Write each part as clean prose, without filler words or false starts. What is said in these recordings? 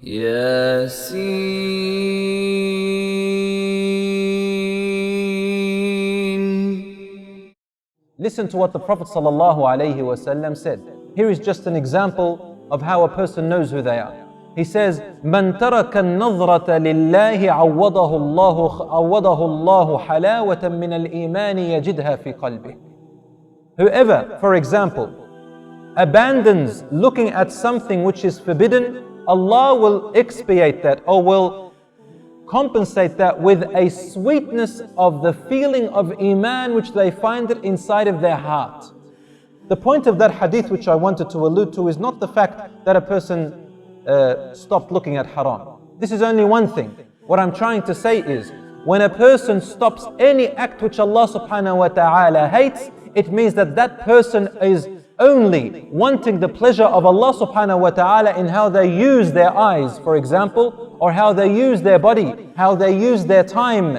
Yasin. Listen to what the Prophet ﷺ said. Here is just an example of how a person knows who they are. He says, "Man taraka an-nazrata lillahi awadahu Allahu halawatan min al-iman yajidha fi qalbih." Whoever, for example, abandons looking at something which is forbidden, Allah will expiate that, or will compensate that with a sweetness of the feeling of Iman which they find it inside of their heart. The point of that hadith which I wanted to allude to is not the fact that a person stopped looking at haram. This is only one thing. What I'm trying to say is, when a person stops any act which Allah subhanahu wa ta'ala hates, it means that that person is only wanting the pleasure of Allah subhanahu wa ta'ala in how they use their eyes, for example, or how they use their body, how they use their time.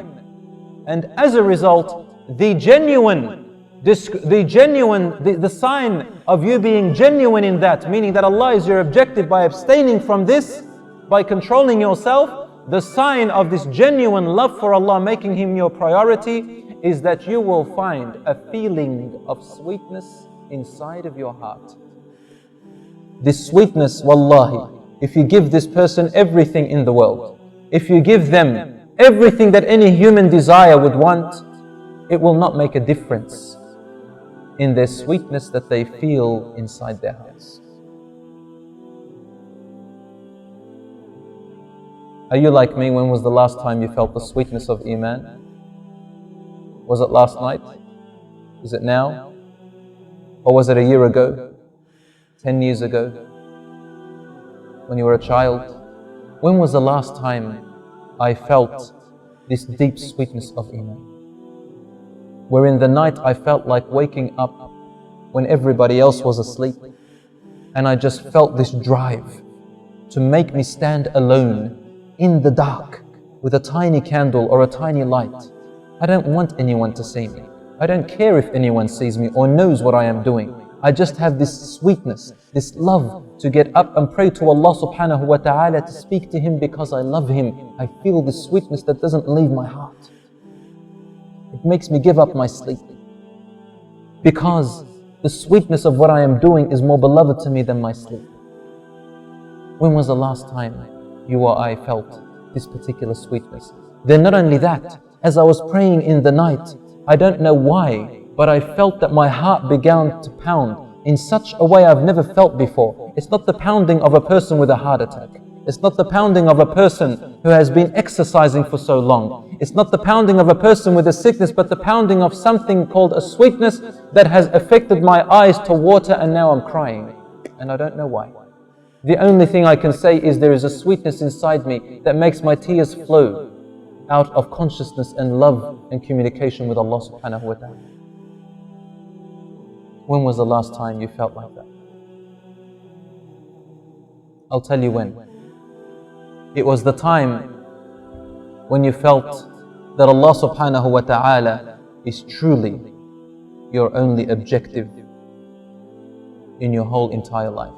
And as a result, the sign of you being genuine in that, meaning that Allah is your objective by abstaining from this, by controlling yourself, the sign of this genuine love for Allah, making Him your priority, is that you will find a feeling of sweetness inside of your heart. This sweetness, wallahi, if you give this person everything in the world, if you give them everything that any human desire would want, it will not make a difference in their sweetness that they feel inside their hearts. Are you like me? When was the last time you felt the sweetness of Iman? Was it last night? Is it now? Or was it a year ago? 10 years ago? When you were a child? When was the last time I felt this deep sweetness of Iman? Where in the night I felt like waking up when everybody else was asleep, and I just felt this drive to make me stand alone in the dark with a tiny candle or a tiny light. I don't want anyone to see me. I don't care if anyone sees me or knows what I am doing. I just have this sweetness, this love to get up and pray to Allah subhanahu wa ta'ala, to speak to Him because I love Him. I feel this sweetness that doesn't leave my heart. It makes me give up my sleep, because the sweetness of what I am doing is more beloved to me than my sleep. When was the last time you or I felt this particular sweetness? Then not only that, as I was praying in the night, I don't know why, but I felt that my heart began to pound in such a way I've never felt before. It's not the pounding of a person with a heart attack. It's not the pounding of a person who has been exercising for so long. It's not the pounding of a person with a sickness, but the pounding of something called a sweetness that has affected my eyes to water, and now I'm crying. And I don't know why. The only thing I can say is there is a sweetness inside me that makes my tears flow out of consciousness and love and communication with Allah subhanahu wa ta'ala. When was the last time you felt like that? I'll tell you when. It was the time when you felt that Allah subhanahu wa ta'ala is truly your only objective in your whole entire life.